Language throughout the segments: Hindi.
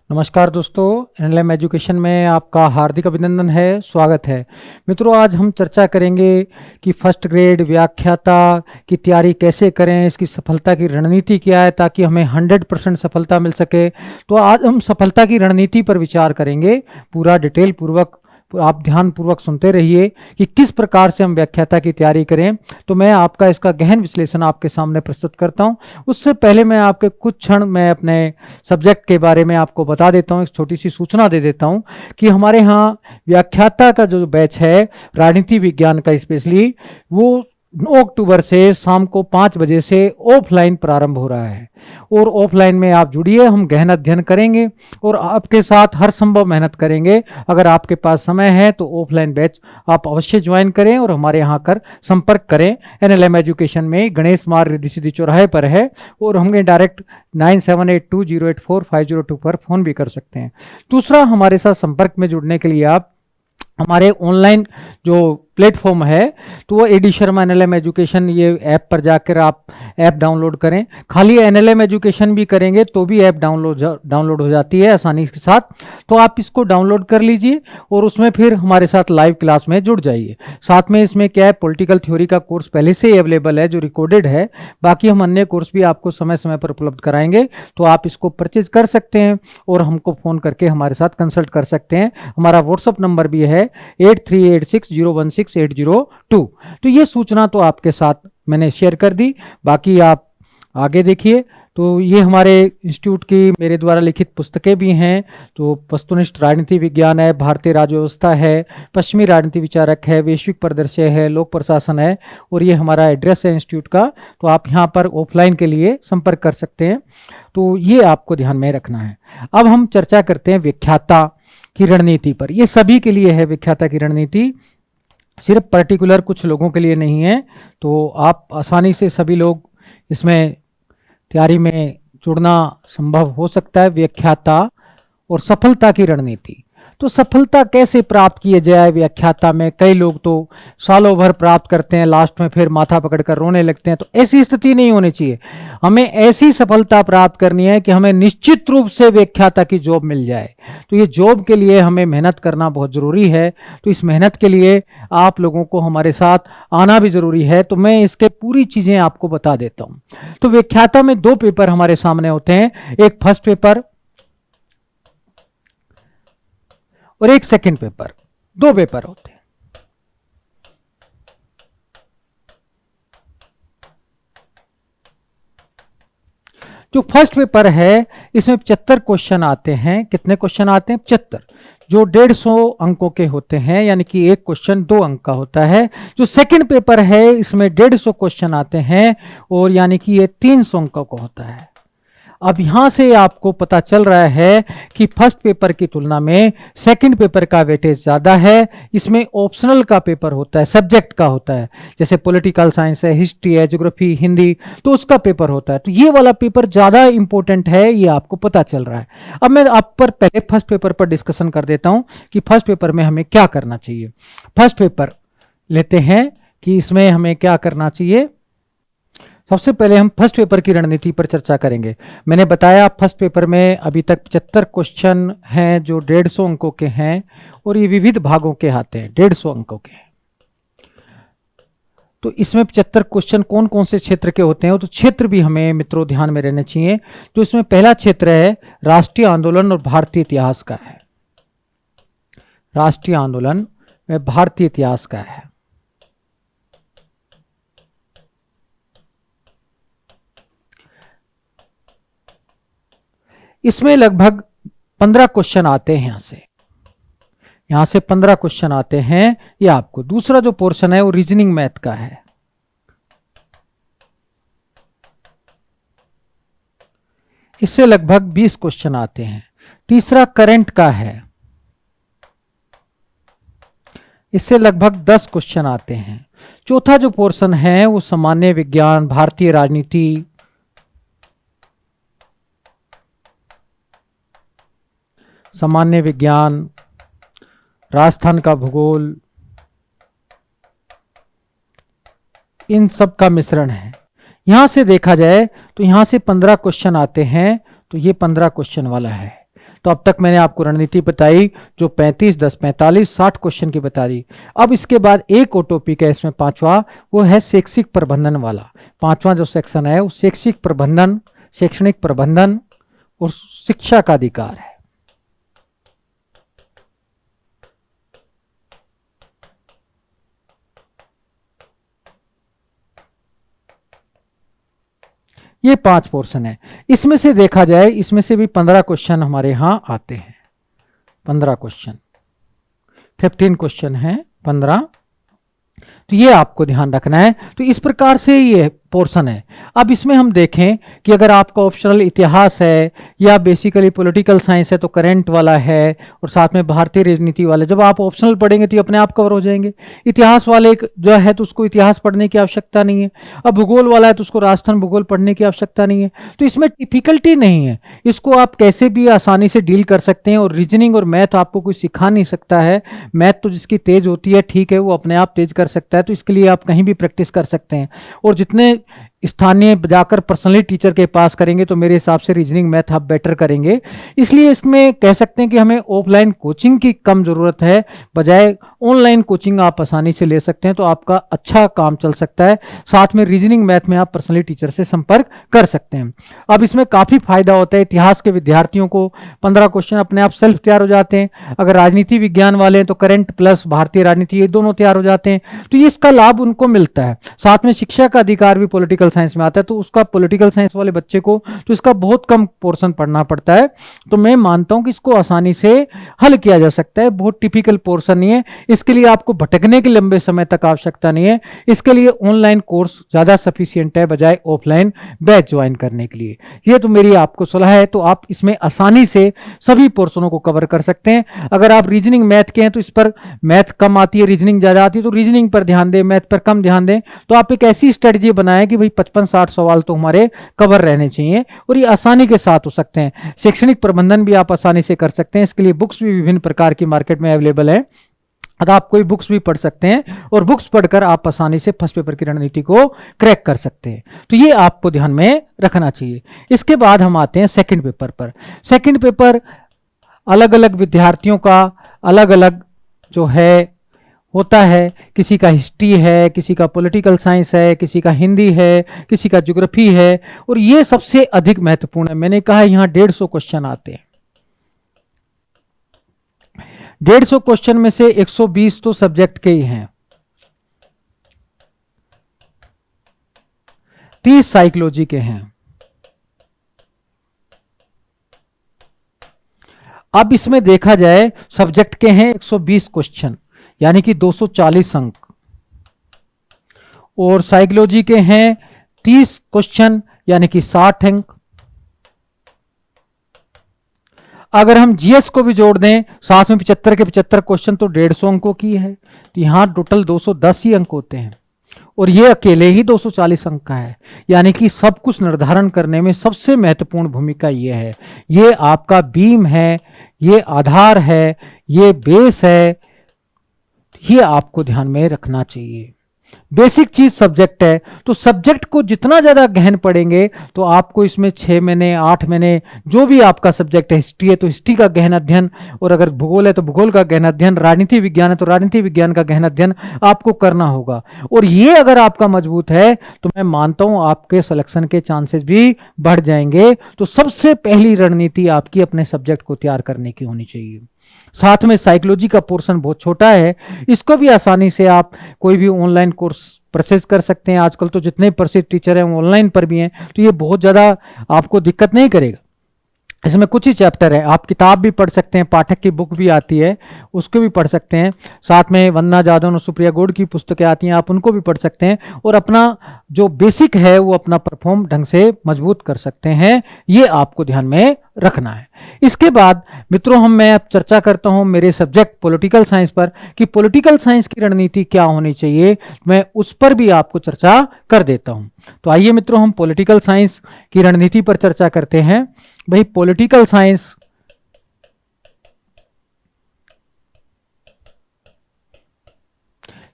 नमस्कार दोस्तों, एनएलएम एजुकेशन में आपका हार्दिक अभिनंदन है, स्वागत है। मित्रों, आज हम चर्चा करेंगे कि फर्स्ट ग्रेड व्याख्याता की तैयारी कैसे करें, इसकी सफलता की रणनीति क्या है ताकि हमें 100% सफलता मिल सके। तो आज हम सफलता की रणनीति पर विचार करेंगे, पूरा डिटेल पूर्वक। आप ध्यान पूर्वक सुनते रहिए कि किस प्रकार से हम व्याख्याता की तैयारी करें। तो मैं आपका इसका गहन विश्लेषण आपके सामने प्रस्तुत करता हूं। उससे पहले मैं आपके कुछ क्षण में अपने सब्जेक्ट के बारे में आपको बता देता हूं, एक छोटी सी सूचना दे देता हूं कि हमारे यहाँ व्याख्याता का जो बैच है राजनीति विज्ञान का स्पेशली, वो 9 अक्टूबर से शाम को 5 बजे से ऑफलाइन प्रारंभ हो रहा है। और ऑफलाइन में आप जुड़िए, हम गहन अध्ययन करेंगे और आपके साथ हर संभव मेहनत करेंगे। अगर आपके पास समय है तो ऑफलाइन बैच आप अवश्य ज्वाइन करें और हमारे यहाँ कर संपर्क करें। एनएलएम एजुकेशन में गणेश मार्ग रिद्धि सिद्धि चौराहे पर है और हमें डायरेक्ट 9782084502 पर फ़ोन भी कर सकते हैं। दूसरा, हमारे साथ संपर्क में जुड़ने के लिए आप हमारे ऑनलाइन जो प्लेटफॉर्म है तो वो एडी शर्मा एनएलएम एजुकेशन, ये ऐप पर जाकर आप ऐप डाउनलोड करें। खाली एनएलएम एजुकेशन भी करेंगे तो भी ऐप डाउनलोड हो जाती है आसानी के साथ। तो आप इसको डाउनलोड कर लीजिए और उसमें फिर हमारे साथ लाइव क्लास में जुड़ जाइए। साथ में इसमें क्या है, पॉलिटिकल थ्योरी का कोर्स पहले से ही अवेलेबल है जो रिकॉर्डेड है। बाकी हम अन्य कोर्स भी आपको समय समय पर उपलब्ध कराएंगे, तो आप इसको परचेज कर सकते हैं और हमको फ़ोन करके हमारे साथ कंसल्ट कर सकते हैं। हमारा व्हाट्सअप नंबर भी है 8386016802। तो ये सूचना तो आपके साथ मैंने शेयर कर दी, बाकी आप आगे देखिए। तो ये हमारे इंस्टीट्यूट की मेरे द्वारा लिखित पुस्तकें भी हैं। तो वस्तुनिष्ठ राजनीति विज्ञान है, भारतीय राज्य व्यवस्था है, पश्चिमी राजनीति विचारक है, वैश्विक परिदृश्य है, लोक प्रशासन है, और ये हमारा एड्रेस है इंस्टीट्यूट का। तो आप यहाँ पर ऑफलाइन के लिए संपर्क कर सकते हैं। तो ये आपको ध्यान में रखना है। अब हम चर्चा करते हैं व्याख्याता की रणनीति पर। ये सभी के लिए है व्याख्याता की रणनीति, सिर्फ पर्टिकुलर कुछ लोगों के लिए नहीं है। तो आप आसानी से सभी लोग इसमें तैयारी में जुड़ना संभव हो सकता है। व्याख्याता और सफलता की रणनीति, तो सफलता कैसे प्राप्त किए जाए व्याख्याता में। कई लोग तो सालों भर प्राप्त करते हैं, लास्ट में फिर माथा पकड़कर रोने लगते हैं। तो ऐसी स्थिति नहीं होनी चाहिए। हमें ऐसी सफलता प्राप्त करनी है कि हमें निश्चित रूप से व्याख्याता की जॉब मिल जाए। तो ये जॉब के लिए हमें मेहनत करना बहुत ज़रूरी है। तो इस मेहनत के लिए आप लोगों को हमारे साथ आना भी ज़रूरी है। तो मैं इसके पूरी चीज़ें आपको बता देता हूँ। तो व्याख्याता में 2 पेपर हमारे सामने होते हैं, एक फर्स्ट पेपर और एक सेकंड पेपर। 2 पेपर होते हैं। जो फर्स्ट पेपर है इसमें 75 क्वेश्चन आते हैं। कितने क्वेश्चन आते हैं? 75, जो 150 अंकों के होते हैं, यानी कि एक क्वेश्चन 2 अंक का होता है। जो सेकंड पेपर है इसमें 150 क्वेश्चन आते हैं और यानी कि ये 300 अंकों का होता है। अब यहां से आपको पता चल रहा है कि फर्स्ट पेपर की तुलना में सेकंड पेपर का वेटेज ज़्यादा है। इसमें ऑप्शनल का पेपर होता है, सब्जेक्ट का होता है, जैसे पॉलिटिकल साइंस है, हिस्ट्री है, ज्योग्राफी, हिंदी, तो उसका पेपर होता है। तो ये वाला पेपर ज़्यादा इंपॉर्टेंट है, ये आपको पता चल रहा है। अब मैं आप पर पहले फर्स्ट पेपर पर डिस्कशन कर देता हूँ कि फर्स्ट पेपर में हमें क्या करना चाहिए। फर्स्ट पेपर लेते हैं कि इसमें हमें क्या करना चाहिए। सबसे पहले हम फर्स्ट पेपर की रणनीति पर चर्चा करेंगे। मैंने बताया फर्स्ट पेपर में अभी तक 75 क्वेश्चन हैं जो 150 अंकों के हैं और ये विविध भागों के आते हैं, 150 अंकों के। तो इसमें 75 क्वेश्चन कौन कौन से क्षेत्र के होते हैं, तो क्षेत्र भी हमें मित्रों ध्यान में रहने चाहिए। तो इसमें पहला क्षेत्र है राष्ट्रीय आंदोलन और भारतीय इतिहास का है। राष्ट्रीय आंदोलन में भारतीय इतिहास का है। इसमें लगभग 15 क्वेश्चन आते हैं। यहां से 15 क्वेश्चन आते हैं ये आपको। दूसरा जो पोर्शन है वो रीजनिंग मैथ का है। इससे लगभग 20 क्वेश्चन आते हैं। तीसरा करंट का है, इससे लगभग 10 क्वेश्चन आते हैं। चौथा जो पोर्शन है वो सामान्य विज्ञान, भारतीय राजनीति, सामान्य विज्ञान, राजस्थान का भूगोल, इन सब का मिश्रण है। यहां से देखा जाए तो यहां से 15 क्वेश्चन आते हैं, तो ये 15 क्वेश्चन वाला है। तो अब तक मैंने आपको रणनीति बताई जो 35, 10, 45, 60 क्वेश्चन की बता दी। अब इसके बाद एक और टॉपिक है इसमें पांचवा, वो है शैक्षिक प्रबंधन वाला। पांचवा जो सेक्शन है वो शैक्षिक प्रबंधन, शैक्षणिक प्रबंधन और शिक्षा का अधिकार है। ये 5 पोर्शन है। इसमें से देखा जाए, इसमें से भी 15 क्वेश्चन हमारे यहां आते हैं। 15 क्वेश्चन, 15 क्वेश्चन है 15, तो ये आपको ध्यान रखना है। तो इस प्रकार से ये पोर्शन है। अब इसमें हम देखें कि अगर आपका ऑप्शनल इतिहास है या बेसिकली पॉलिटिकल साइंस है तो करंट वाला है, और साथ में भारतीय राजनीति वाले, जब आप ऑप्शनल पढ़ेंगे तो ये अपने आप कवर हो जाएंगे। इतिहास वाले जो है तो उसको इतिहास पढ़ने की आवश्यकता नहीं है। अब भूगोल वाला है तो उसको राजस्थान भूगोल पढ़ने की आवश्यकता नहीं है। तो इसमें डिफिकल्टी नहीं है, इसको आप कैसे भी आसानी से डील कर सकते हैं। और रीजनिंग और मैथ आपको कोई सिखा नहीं सकता है। मैथ तो जिसकी तेज होती है ठीक है, वो अपने आप तेज कर सकता है, तो इसके लिए आप कहीं भी प्रैक्टिस कर सकते हैं। और जितने स्थानीय जाकर पर्सनली टीचर के पास करेंगे तो मेरे हिसाब से रीजनिंग मैथ आप बेटर करेंगे। इसलिए इसमें कह सकते हैं कि हमें ऑफलाइन कोचिंग की कम जरूरत है, बजाय ऑनलाइन कोचिंग आप आसानी से ले सकते हैं, तो आपका अच्छा काम चल सकता है। साथ में रीजनिंग मैथ में आप पर्सनली टीचर से संपर्क कर सकते हैं। अब इसमें काफी फायदा होता है इतिहास के विद्यार्थियों को, 15 क्वेश्चन अपने आप सेल्फ तैयार हो जाते हैं। अगर राजनीति विज्ञान वाले हैं तो करंट प्लस भारतीय राजनीति, ये दोनों तैयार हो जाते हैं, तो इसका लाभ उनको मिलता है। साथ में शिक्षा का अधिकार भी पॉलिटिकल साइंस में आता है, तो उसका पॉलिटिकल साइंस वाले बच्चे को तो इसका बहुत कम पोर्शन पढ़ना पड़ता है। तो मैं मानता हूं कि इसको आसानी से हल किया जा सकता है, बहुत टिपिकल पोर्शन नहीं है। इसके लिए आपको भटकने के लंबे समय तक आवश्यकता नहीं है। इसके लिए ऑनलाइन कोर्स ज्यादा सफिशिएंट है बजाय ऑफलाइन बैच ज्वाइन करने के लिए। ये तो मेरी आपको सलाह है। तो आप इसमें आसानी से सभी पोर्शनों को कवर कर सकते हैं। अगर आप रीजनिंग मैथ के हैं तो इस पर मैथ कम आती है, रीजनिंग ज्यादा आती है, तो रीजनिंग पर ध्यान दें, मैथ पर कम ध्यान दें। तो आप एक ऐसी स्ट्रेटजी बनाएं कि भाई 55-60 सवाल तो हमारे कवर रहने चाहिए, और ये आसानी के साथ हो सकते हैं। शैक्षणिक प्रबंधन भी आप आसानी से कर सकते हैं। इसके लिए बुक्स भी विभिन्न प्रकार की मार्केट में अवेलेबल है, अगर आप कोई बुक्स भी पढ़ सकते हैं, और बुक्स पढ़कर आप आसानी से फर्स्ट पेपर की रणनीति को क्रैक कर सकते हैं। तो ये आपको ध्यान में रखना चाहिए। इसके बाद हम आते हैं सेकंड पेपर पर। सेकंड पेपर अलग अलग विद्यार्थियों का अलग अलग जो है होता है। किसी का हिस्ट्री है, किसी का पॉलिटिकल साइंस है, किसी का हिंदी है, किसी का ज्योग्राफी है, और ये सबसे अधिक महत्वपूर्ण है। मैंने कहा यहां 150 क्वेश्चन आते हैं। 150 क्वेश्चन में से 120 तो सब्जेक्ट के ही हैं, 30 साइकोलॉजी के हैं। अब इसमें देखा जाए सब्जेक्ट के हैं 120 क्वेश्चन, यानी कि 240 अंक, और साइकोलॉजी के हैं 30 क्वेश्चन यानी कि 60 अंक। अगर हम जीएस को भी जोड़ दें साथ में 75 के 75 क्वेश्चन, तो 150 अंकों की है। तो यहां टोटल 210 ही अंक होते हैं, और ये अकेले ही 240 अंक का है। यानी कि सब कुछ निर्धारण करने में सबसे महत्वपूर्ण भूमिका ये है। ये आपका बीम है, ये आधार है, ये बेस है, ये आपको ध्यान में रखना चाहिए। बेसिक चीज सब्जेक्ट है, तो सब्जेक्ट को जितना ज्यादा गहन पढ़ेंगे तो आपको इसमें 6 महीने 8 महीने जो भी आपका सब्जेक्ट है, हिस्ट्री है तो हिस्ट्री का गहन अध्ययन, और अगर भूगोल है तो भूगोल का गहन अध्ययन, राजनीति विज्ञान है तो राजनीति विज्ञान का गहन अध्ययन आपको करना होगा। और ये अगर आपका मजबूत है तो मैं मानता हूं आपके सिलेक्शन के चांसेस भी बढ़ जाएंगे। तो सबसे पहली रणनीति आपकी अपने सब्जेक्ट को तैयार करने की होनी चाहिए। साथ में साइकोलॉजी का पोर्शन बहुत छोटा है, इसको भी आसानी से आप कोई भी ऑनलाइन कोर्स परचेज कर सकते हैं। आजकल तो जितने प्रसिद्ध टीचर हैं वो ऑनलाइन पर भी हैं, तो ये बहुत ज़्यादा आपको दिक्कत नहीं करेगा। इसमें कुछ ही चैप्टर है, आप किताब भी पढ़ सकते हैं, पाठक की बुक भी आती है उसको भी पढ़ सकते हैं। साथ में वंदना जादव और सुप्रिया गौड़ की पुस्तकें आती हैं, आप उनको भी पढ़ सकते हैं, और अपना जो बेसिक है वो अपना परफॉर्म ढंग से मजबूत कर सकते हैं। ये आपको ध्यान में रखना है। इसके बाद मित्रों मैं अब चर्चा करता हूं मेरे सब्जेक्ट पॉलिटिकल साइंस पर, कि पॉलिटिकल साइंस की रणनीति क्या होनी चाहिए, मैं उस पर भी आपको चर्चा कर देता हूं। तो आइए मित्रों हम पॉलिटिकल साइंस की रणनीति पर चर्चा करते हैं। भाई पॉलिटिकल साइंस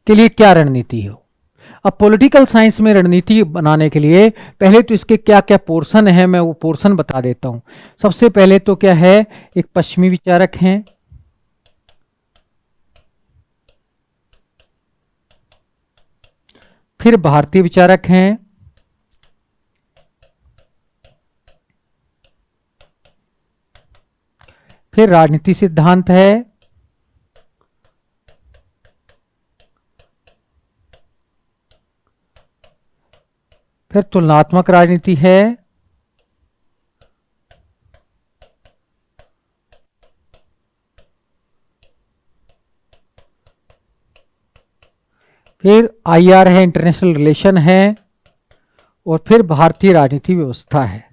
के लिए क्या रणनीति हो। अब पॉलिटिकल साइंस में रणनीति बनाने के लिए पहले तो इसके क्या क्या पोर्शन है, मैं वो पोर्शन बता देता हूं। सबसे पहले तो क्या है, एक पश्चिमी विचारक हैं, फिर भारतीय विचारक हैं, फिर राजनीति सिद्धांत है, फिर तुलनात्मक राजनीति है, फिर आईआर है, इंटरनेशनल रिलेशन है, और फिर भारतीय राजनीति व्यवस्था है।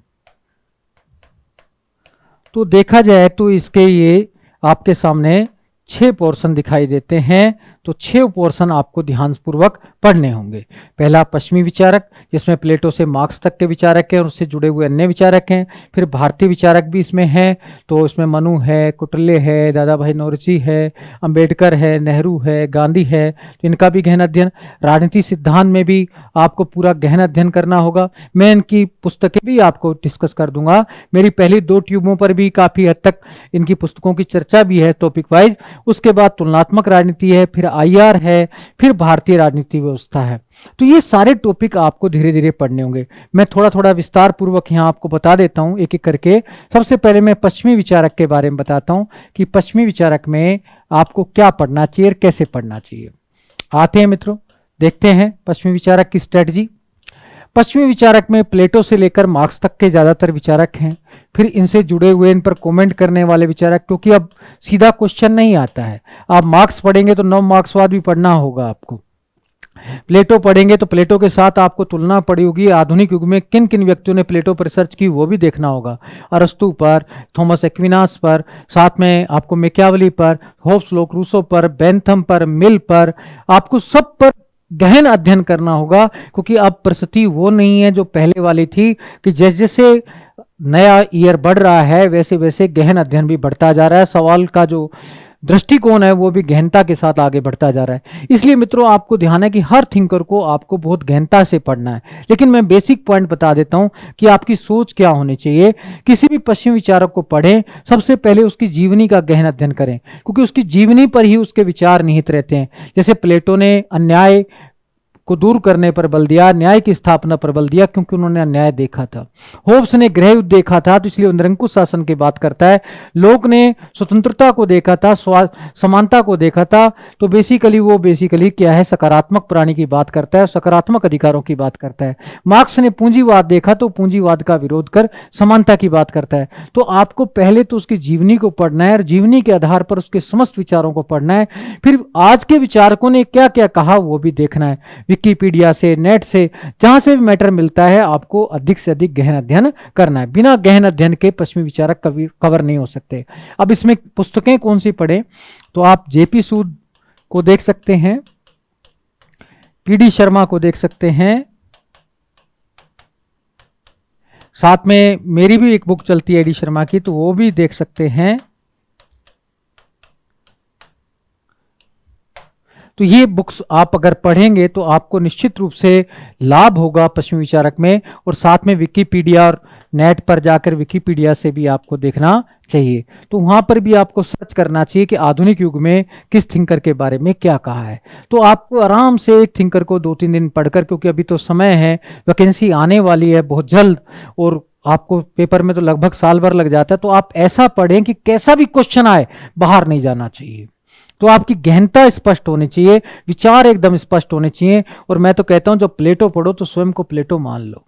तो देखा जाए तो इसके ये आपके सामने 6 पोर्शन दिखाई देते हैं। तो 6 पोर्शन आपको ध्यानपूर्वक पढ़ने होंगे। पहला पश्चिमी विचारक, जिसमें प्लेटो से मार्क्स तक के विचारक हैं और उससे जुड़े हुए अन्य विचारक हैं। फिर भारतीय विचारक भी इसमें हैं, तो इसमें मनु है, कुटले है, दादा भाई नौरोजी है, अंबेडकर है, नेहरू है, गांधी है, तो इनका भी गहन अध्ययन। राजनीति सिद्धांत में भी आपको पूरा गहन अध्ययन करना होगा। मैं इनकी पुस्तकें भी आपको डिस्कस कर दूंगा। मेरी पहली 2 ट्यूबों पर भी काफ़ी हद तक इनकी पुस्तकों की चर्चा भी है टॉपिक वाइज। उसके बाद तुलनात्मक राजनीति है, फिर आईआर है, फिर भारतीय राजनीति व्यवस्था है। तो ये सारे टॉपिक आपको धीरे धीरे पढ़ने होंगे। मैं थोड़ा थोड़ा विस्तार पूर्वक यहाँ आपको बता देता हूँ एक एक करके। सबसे पहले मैं पश्चिमी विचारक के बारे में बताता हूँ कि पश्चिमी विचारक में आपको क्या पढ़ना चाहिए और कैसे पढ़ना चाहिए। आते हैं मित्रों, देखते हैं पश्चिमी विचारक की स्ट्रेटजी। पश्चिमी विचारक में प्लेटो से लेकर मार्क्स तक के ज़्यादातर विचारक हैं, फिर इनसे जुड़े हुए इन पर कमेंट करने वाले विचारक, क्योंकि अब सीधा क्वेश्चन नहीं आता है। आप मार्क्स पढ़ेंगे तो नव मार्क्सवाद भी पढ़ना होगा आपको। प्लेटो पढ़ेंगे तो प्लेटो के साथ आपको तुलना पड़ी होगी, आधुनिक युग में किन किन व्यक्तियों ने प्लेटो पर रिसर्च की वो भी देखना होगा। अरस्तु पर, थॉमस एक्विनास पर, साथ में आपको मैकियावेली पर, होब्स, लोक, रूसो पर, बेंथम पर, मिल पर, आपको सब पर गहन अध्ययन करना होगा। क्योंकि अब परिस्थिति वो नहीं है जो पहले वाली थी कि जैसे जैसे नया ईयर बढ़ रहा है वैसे वैसे गहन अध्ययन भी बढ़ता जा रहा है। सवाल का जो दृष्टिकोण है वो भी गहनता के साथ आगे बढ़ता जा रहा है। इसलिए मित्रों आपको ध्यान है कि हर थिंकर को आपको बहुत गहनता से पढ़ना है। लेकिन मैं बेसिक पॉइंट बता देता हूं कि आपकी सोच क्या होनी चाहिए। किसी भी पश्चिमी विचारक को पढ़ें, सबसे पहले उसकी जीवनी का गहन अध्ययन करें, क्योंकि उसकी जीवनी पर ही उसके विचार निहित रहते हैं। जैसे प्लेटो ने अन्याय को दूर करने पर बल दिया, न्याय की स्थापना पर बल दिया, क्योंकि उन्होंने अन्याय देखा था। होब्स ने गृह युद्ध देखा था, तो इसलिए निरंकुश शासन की बात करता है। लोक ने स्वतंत्रता को देखा था, समानता को देखा था। तो बेसिकली क्या है, सकारात्मक प्राणी की बात करता है, सकारात्मक अधिकारों की बात करता है। मार्क्स ने पूंजीवाद देखा, तो पूंजीवाद का विरोध कर समानता की बात करता है। तो आपको पहले तो उसकी जीवनी को पढ़ना है और जीवनी के आधार पर उसके समस्त विचारों को पढ़ना है। फिर आज के विचारकों ने क्या क्या कहा वो भी देखना है। विकिपीडिया से, नेट से, जहां से भी मैटर मिलता है आपको अधिक से अधिक गहन अध्ययन करना है। बिना गहन अध्ययन के पश्चिमी विचारक कभी कवर नहीं हो सकते। अब इसमें पुस्तकें कौन सी पढ़ें, तो आप जेपी सूद को देख सकते हैं, पीडी शर्मा को देख सकते हैं, साथ में मेरी भी एक बुक चलती है डी शर्मा की, तो वो भी देख सकते हैं। तो ये बुक्स आप अगर पढ़ेंगे तो आपको निश्चित रूप से लाभ होगा पश्चिमी विचारक में। और साथ में विकिपीडिया और नेट पर जाकर विकिपीडिया से भी आपको देखना चाहिए। तो वहाँ पर भी आपको सर्च करना चाहिए कि आधुनिक युग में किस थिंकर के बारे में क्या कहा है। तो आपको आराम से एक थिंकर को 2-3 दिन पढ़कर, क्योंकि अभी तो समय है, वैकेंसी आने वाली है बहुत जल्द और आपको पेपर में तो लगभग साल भर लग जाता है, तो आप ऐसा पढ़ें कि कैसा भी क्वेश्चन आए बाहर नहीं जाना चाहिए। तो आपकी गहनता स्पष्ट होनी चाहिए, विचार एकदम स्पष्ट होने चाहिए। और मैं तो कहता हूं जब प्लेटो पढ़ो तो स्वयं को प्लेटो मान लो,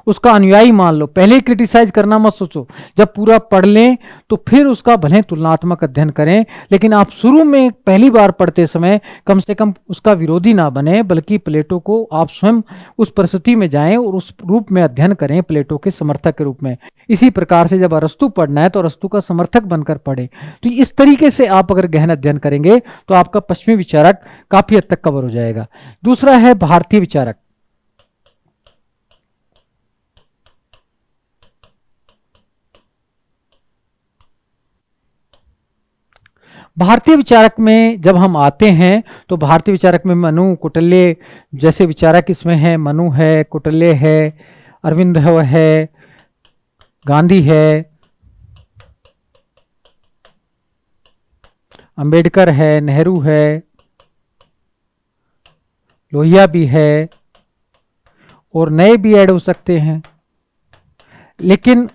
उसका अनुयायी मान लो। पहले ही क्रिटिसाइज करना मत सोचो, जब पूरा पढ़ लें तो फिर उसका भले तुलनात्मक अध्ययन करें। लेकिन आप शुरू में पहली बार पढ़ते समय कम से कम उसका विरोधी ना बने, बल्कि प्लेटो को आप स्वयं उस परिस्थिति में जाएं और उस रूप में अध्ययन करें, प्लेटो के समर्थक के रूप में। इसी प्रकार से जब अरस्तु पढ़ना है तो अरस्तु का समर्थक बनकर पढ़े। तो इस तरीके से आप अगर गहन अध्ययन करेंगे तो आपका पश्चिमी विचारक काफी हद तक कवर हो जाएगा। दूसरा है भारतीय विचारक। भारतीय विचारक में जब हम आते हैं तो भारतीय विचारक में मनु, कौटिल्य जैसे विचारक इसमें है। मनु है, कौटिल्य है, अरविंद है, गांधी है, अंबेडकर है, नेहरू है, लोहिया भी है और नए भी ऐड हो सकते हैं। लेकिन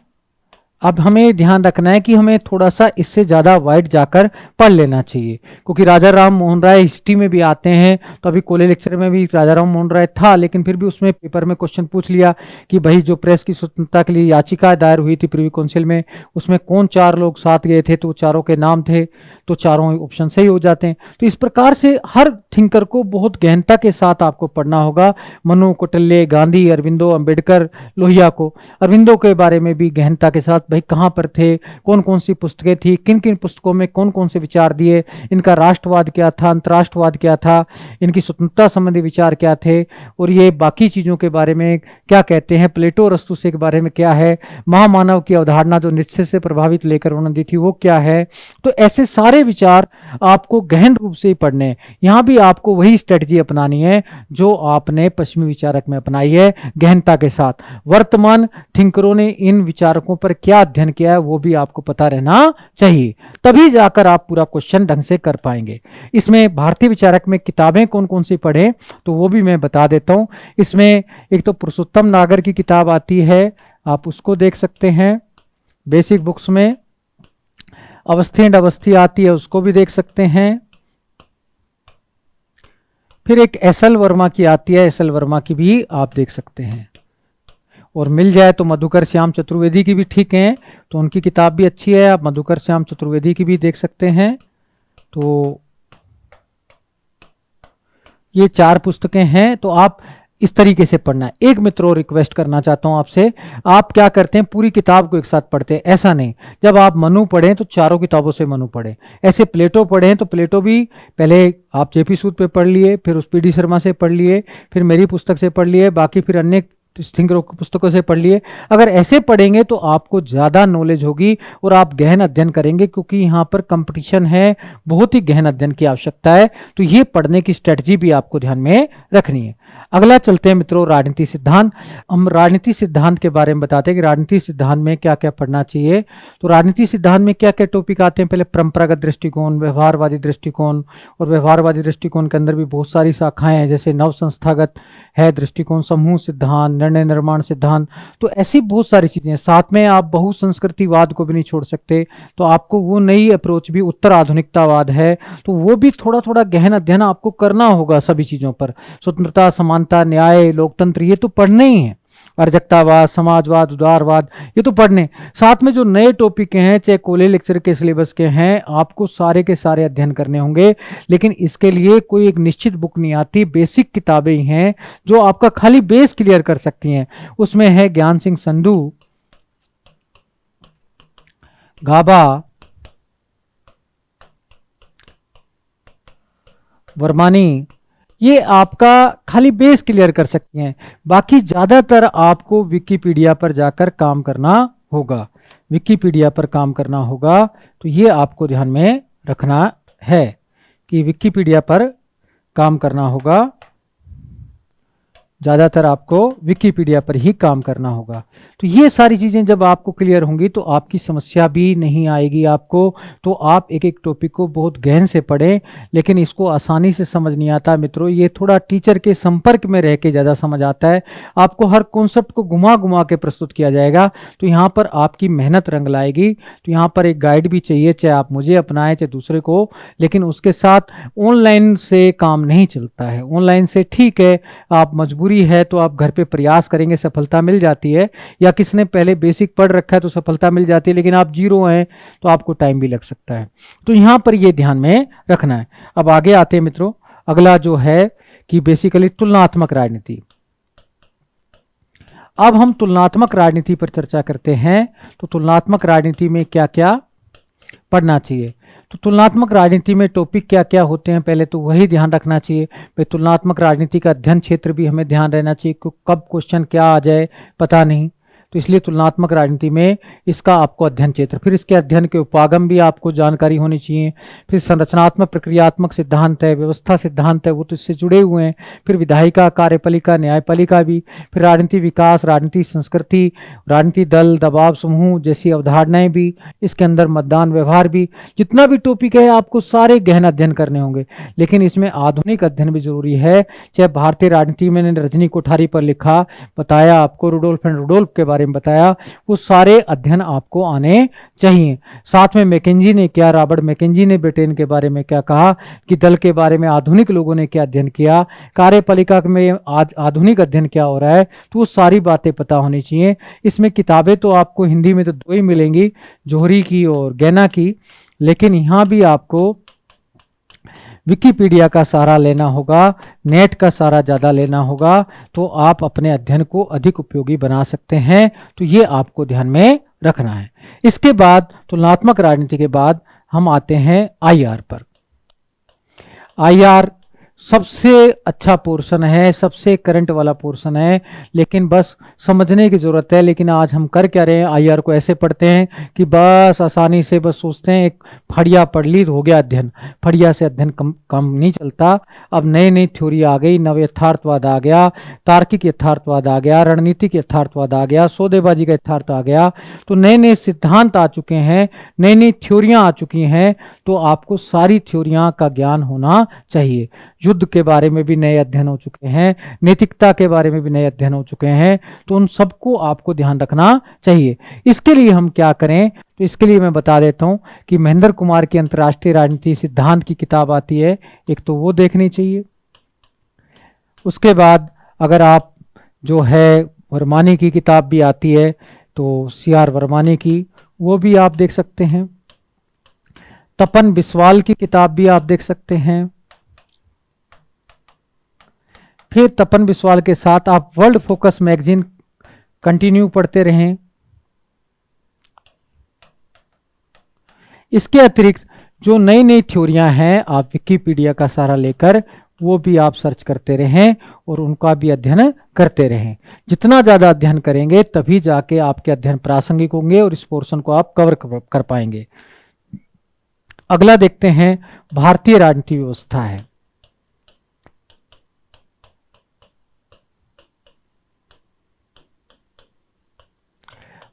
अब हमें ध्यान रखना है कि हमें थोड़ा सा इससे ज़्यादा वाइड जाकर पढ़ लेना चाहिए, क्योंकि राजा राम मोहन राय हिस्ट्री में भी आते हैं। तो अभी कॉलेज लेक्चर में भी राजा राम मोहन राय था, लेकिन फिर भी उसमें पेपर में क्वेश्चन पूछ लिया कि भाई जो प्रेस की स्वतंत्रता के लिए याचिका दायर हुई थी प्रिवी काउंसिल में, उसमें कौन 4 लोग साथ गए थे, तो चारों के नाम थे, तो चारों ऑप्शन सही हो जाते हैं। तो इस प्रकार से हर थिंकर को बहुत गहनता के साथ आपको पढ़ना होगा। मनु, कौटिल्य, गांधी, अरविंदो, अंबेडकर, लोहिया को। अरविंदो के बारे में भी गहनता के साथ भाई कहाँ पर थे, कौन कौन सी पुस्तकें थी, किन किन पुस्तकों में कौन कौन से विचार दिए, इनका राष्ट्रवाद क्या था, अंतर्राष्ट्रवाद क्या था, इनकी स्वतंत्रता संबंधी विचार क्या थे, और ये बाकी चीज़ों के बारे में क्या कहते हैं, प्लेटो और अरस्तु के बारे में क्या है, महामानव की अवधारणा जो नीत्शे से प्रभावित लेकर उन्होंने दी थी वो क्या है। तो ऐसे सारे विचार आपको गहन रूप से ही पढ़ने हैं। यहाँ भी आपको वही स्ट्रेटजी अपनानी है जो आपने पश्चिमी विचारक में अपनाई है, गहनता के साथ। वर्तमान थिंकरों ने इन विचारकों पर क्या अध्ययन किया है वो भी आपको पता रहना चाहिए, तभी जाकर आप पूरा क्वेश्चन ढंग से कर पाएंगे। इसमें भारतीय विचारक में किताबें कौन कौन सी पढ़ें तो वो भी मैं बता देता हूँ। इसमें एक तो पुरुषोत्तम नागर की किताब आती है, आप उसको देख सकते हैं बेसिक बुक्स में। अवस्थी एंड अवस्थी आती है, उसको भी देख सकते हैं। फिर एक एस.एल. वर्मा की आती है, एस.एल. वर्मा की भी आप देख सकते हैं। और मिल जाए तो मधुकर श्याम चतुर्वेदी की भी ठीक है, तो उनकी किताब भी अच्छी है, आप मधुकर श्याम चतुर्वेदी की भी देख सकते हैं। तो ये 4 पुस्तकें हैं, तो आप इस तरीके से पढ़ना है। एक मित्रों रिक्वेस्ट करना चाहता हूं आपसे, आप क्या करते हैं पूरी किताब को एक साथ पढ़ते हैं, ऐसा नहीं। जब आप मनु पढ़ें तो चारों किताबों से मनु पढ़ें, ऐसे प्लेटो पढ़ें तो प्लेटो भी पहले आप जेपी सूद पे पढ़ लिए, फिर उस पीडी शर्मा से पढ़ लिए, फिर मेरी पुस्तक से पढ़ लिए, बाकी फिर अन्य थिंकरों की पुस्तकों से पढ़ लिए। अगर ऐसे पढ़ेंगे तो आपको ज़्यादा नॉलेज होगी और आप गहन अध्ययन करेंगे, क्योंकि यहाँ पर कंपटीशन है, बहुत ही गहन अध्ययन की आवश्यकता है। तो ये पढ़ने की स्ट्रेटजी भी आपको ध्यान में रखनी है। अगला चलते हैं मित्रों राजनीति सिद्धांत। हम राजनीति सिद्धांत के बारे में बताते हैं कि राजनीति सिद्धांत में क्या क्या पढ़ना चाहिए। तो राजनीति सिद्धांत में क्या क्या टॉपिक आते हैं, पहले परंपरागत दृष्टिकोण, व्यवहारवादी दृष्टिकोण, और व्यवहारवादी दृष्टिकोण के अंदर भी बहुत सारी शाखाएं हैं, जैसे नव संस्थागत है दृष्टिकोण, समूह सिद्धांत, निर्णय निर्माण सिद्धांत। तो ऐसी बहुत सारी चीजें हैं। साथ में आप बहुसंस्कृतिवाद को भी नहीं छोड़ सकते, तो आपको वो नई अप्रोच भी उत्तर आधुनिकतावाद है, तो वो भी थोड़ा थोड़ा गहन अध्ययन आपको करना होगा सभी चीजों पर। स्वतंत्रता, समानता, न्याय, लोकतंत्र, ये तो पढ़ने ही है। अराजकतावाद, समाजवाद, उदारवाद, ये तो पढ़ने। साथ में जो नए टॉपिक हैं, चाहे कॉलेज लेक्चर के सिलेबस के हैं, आपको सारे के सारे अध्ययन करने होंगे। लेकिन इसके लिए कोई एक निश्चित बुक नहीं आती, बेसिक किताबें ही हैं जो आपका खाली बेस क्लियर कर सकती हैं। उसमें है ज्ञान सिंह संधू, गाबा, वर्मानी, ये आपका खाली बेस क्लियर कर सकती हैं। बाकी ज़्यादातर आपको विकिपीडिया पर जाकर काम करना होगा, विकिपीडिया पर काम करना होगा। तो ये आपको ध्यान में रखना है कि विकिपीडिया पर काम करना होगा, ज़्यादातर आपको विकिपीडिया पर ही काम करना होगा। तो ये सारी चीज़ें जब आपको क्लियर होंगी तो आपकी समस्या भी नहीं आएगी आपको। तो आप एक एक टॉपिक को बहुत गहन से पढ़ें, लेकिन इसको आसानी से समझ नहीं आता मित्रों। ये थोड़ा टीचर के संपर्क में रह के ज़्यादा समझ आता है। आपको हर कॉन्सेप्ट को घुमा घुमा के प्रस्तुत किया जाएगा, तो यहाँ पर आपकी मेहनत रंग लाएगी। तो यहाँ पर एक गाइड भी चाहिए, चाहे आप मुझे अपनाएं चाहे दूसरे को, लेकिन उसके साथ ऑनलाइन से काम नहीं चलता है। ऑनलाइन से ठीक है, आप मजबूरी है तो आप घर पे प्रयास करेंगे, सफलता मिल जाती है, या किसने पहले बेसिक पढ़ रखा है तो सफलता मिल जाती है, लेकिन आप जीरो हैं तो आपको टाइम भी लग सकता है। तो यहां पर ये ध्यान में रखना है। अब आगे आते हैं मित्रों, अगला जो है कि बेसिकली तुलनात्मक राजनीति। अब हम तुलनात्मक राजनीति पर चर्चा करते हैं। तो तुलनात्मक राजनीति में क्या क्या पढ़ना चाहिए। तो तुलनात्मक राजनीति में टॉपिक क्या क्या होते हैं, पहले तो वही ध्यान रखना चाहिए। भाई तुलनात्मक राजनीति का अध्ययन क्षेत्र भी हमें ध्यान रहना चाहिए, कब क्वेश्चन क्या आ जाए पता नहीं। तो तो इसलिए तुलनात्मक राजनीति में इसका आपको अध्ययन क्षेत्र, फिर इसके अध्ययन के उपागम भी आपको जानकारी होनी चाहिए, फिर संरचनात्मक प्रक्रियात्मक सिद्धांत है, व्यवस्था सिद्धांत है, वो तो इससे जुड़े हुए हैं, फिर विधायिका, कार्यपालिका, न्यायपालिका भी, फिर राजनीति विकास, राजनीति संस्कृति, राजनीति दल, दबाव समूह जैसी अवधारणाएं भी, इसके अंदर मतदान व्यवहार भी, जितना भी टॉपिक है आपको सारे गहन अध्ययन करने होंगे। लेकिन इसमें आधुनिक अध्ययन भी जरूरी है। चाहे भारतीय राजनीति में रजनी कोठारी पर लिखा, बताया आपको, रुडोल्फ एंड रुडोल्फ के बारे में बताया, वो सारे अध्ययन आपको आने चाहिए। साथ में मैकेंजी ने क्या, रॉबर्ट मैकेंजी ने ब्रिटेन के बारे में क्या कहा कि दल के बारे में आधुनिक लोगों ने क्या अध्ययन किया, कार्यपालिका में आज आधुनिक अध्ययन क्या हो रहा है, तो वो सारी बातें पता होनी चाहिए। इसमें किताबें तो आपको हिंदी में तो 2 ही मिलेंगी, जोहरी की और गैना की, लेकिन यहाँ भी आपको विकिपीडिया का सहारा लेना होगा, नेट का सहारा ज़्यादा लेना होगा, तो आप अपने अध्ययन को अधिक उपयोगी बना सकते हैं। तो ये आपको ध्यान में रखना है। इसके बाद तुलनात्मक राजनीति के बाद हम आते हैं आईआर पर। आईआर सबसे अच्छा पोर्शन है, सबसे करंट वाला पोर्शन है, लेकिन बस समझने की ज़रूरत है। लेकिन आज हम कर क्या रहे हैं, आईआर को ऐसे पढ़ते हैं कि बस आसानी से बस सोचते हैं एक फड़िया पढ़ ली तो हो गया अध्ययन। फड़िया से अध्ययन कम नहीं चलता। अब नई नई थ्योरी आ गई, नव यथार्थवाद आ गया, तार्किक यथार्थवाद आ गया, रणनीतिक यथार्थवाद आ गया, सौदेबाजी का यथार्थ आ गया, तो नए नए सिद्धांत आ चुके हैं, नई नई थ्योरियाँ आ चुकी हैं। तो आपको सारी थ्योरियाँ का ज्ञान होना चाहिए। युद्ध के बारे में भी नए अध्ययन हो चुके हैं, नैतिकता के बारे में भी नए अध्ययन हो चुके हैं, तो उन सबको आपको ध्यान रखना चाहिए। इसके लिए हम क्या करें, तो इसके लिए मैं बता देता हूं कि महेंद्र कुमार की अंतर्राष्ट्रीय राजनीति सिद्धांत की किताब आती है, एक तो वो देखनी चाहिए। उसके बाद अगर आप जो है वर्मानी की किताब भी आती है, तो CR वर्मानी की, वो भी आप देख सकते हैं। तपन बिस्वाल की किताब भी आप देख सकते हैं। फिर तपन बिस्वाल के साथ आप वर्ल्ड फोकस मैगजीन कंटिन्यू पढ़ते रहें। इसके अतिरिक्त जो नई नई थ्योरियां हैं, आप विकिपीडिया का सहारा लेकर वो भी आप सर्च करते रहें और उनका भी अध्ययन करते रहें। जितना ज़्यादा अध्ययन करेंगे तभी जाके आपके अध्ययन प्रासंगिक होंगे और इस पोर्शन को आप कवर कर पाएंगे। अगला देखते हैं, भारतीय राजनीति व्यवस्था है।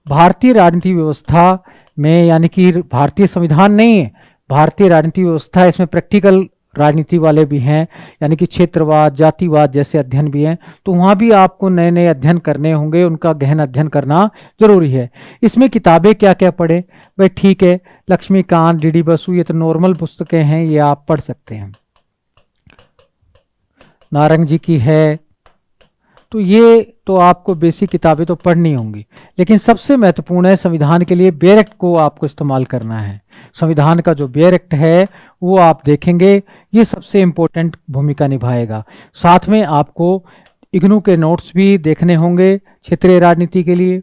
भारतीय राजनीति व्यवस्था में, यानी कि भारतीय संविधान नहीं है, भारतीय राजनीति व्यवस्था, इसमें प्रैक्टिकल राजनीति वाले भी हैं, यानी कि क्षेत्रवाद, जातिवाद जैसे अध्ययन भी हैं। तो वहाँ भी आपको नए नए अध्ययन करने होंगे, उनका गहन अध्ययन करना जरूरी है। इसमें किताबें क्या क्या पढ़े भाई, ठीक है, लक्ष्मीकांत, DD बसु, ये तो नॉर्मल पुस्तकें हैं, ये आप पढ़ सकते हैं। नारंग जी की है, तो ये तो आपको बेसिक किताबें तो पढ़नी होंगी। लेकिन सबसे महत्वपूर्ण है, संविधान के लिए बेयर एक्ट को आपको इस्तेमाल करना है। संविधान का जो बेयर एक्ट है वो आप देखेंगे, ये सबसे इम्पोर्टेंट भूमिका निभाएगा। साथ में आपको इग्नू के नोट्स भी देखने होंगे क्षेत्रीय राजनीति के लिए,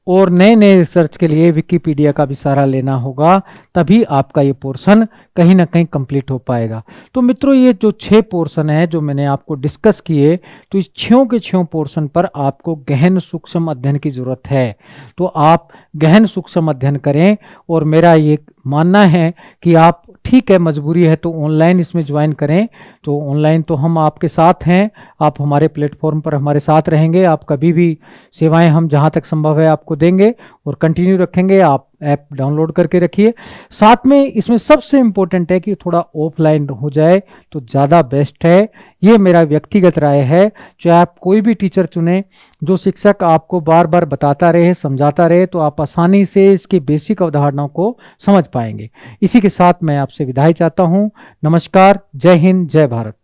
और नए नए रिसर्च के लिए विकिपीडिया का भी सहारा लेना होगा, तभी आपका ये पोर्शन कहीं ना कहीं कंप्लीट हो पाएगा। तो मित्रों, ये जो 6 पोर्शन है जो मैंने आपको डिस्कस किए, तो इस 6 के 6 पोर्शन पर आपको गहन सूक्ष्म अध्ययन की जरूरत है। तो आप गहन सूक्ष्म अध्ययन करें, और मेरा ये मानना है कि आप, ठीक है मजबूरी है तो ऑनलाइन इसमें ज्वाइन करें। तो ऑनलाइन तो हम आपके साथ हैं, आप हमारे प्लेटफॉर्म पर हमारे साथ रहेंगे, आप कभी भी सेवाएं हम जहां तक संभव है आपको देंगे और कंटिन्यू रखेंगे। आप ऐप डाउनलोड करके रखिए। साथ में इसमें सबसे इम्पोर्टेंट है कि थोड़ा ऑफलाइन हो जाए तो ज़्यादा बेस्ट है, ये मेरा व्यक्तिगत राय है। चाहे आप कोई भी टीचर चुने, जो शिक्षक आपको बार बार बताता रहे, समझाता रहे, तो आप आसानी से इसकी बेसिक अवधारणाओं को समझ पाएंगे। इसी के साथ मैं आपसे विदाई चाहता हूँ। नमस्कार, जय हिंद, जय भारत।